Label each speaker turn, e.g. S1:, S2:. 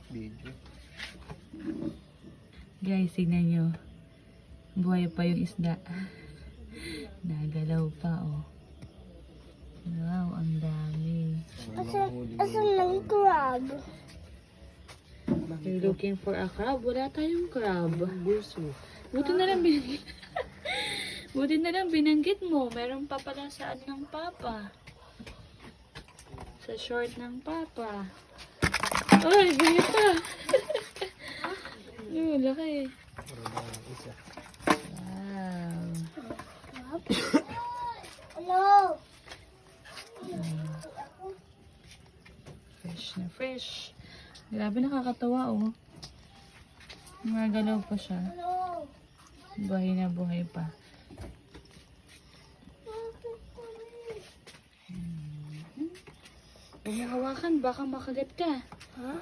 S1: Video.
S2: Guys, tignan nyo. Buhay pa yung isda. Nagalaw pa, oh. Wow, ang dami.
S3: Asan ng crab?
S2: You're looking for a crab? Wala tayong crab.
S1: Buso.
S2: Buti na lang binanggit. Buti na lang binanggit mo. Meron pa pala sa ano ng papa. Sa short ng papa. Ay, ganyan pa. Yung laki.
S1: Isa.
S2: Wow.
S3: Hello?
S2: Fresh na fresh. Grabe, nakakatawa, oh. Magalaw pa siya.
S3: Hello?
S2: Buhay na buhay pa. Huwag mo hawakan, baka makagat ka.
S3: Ha?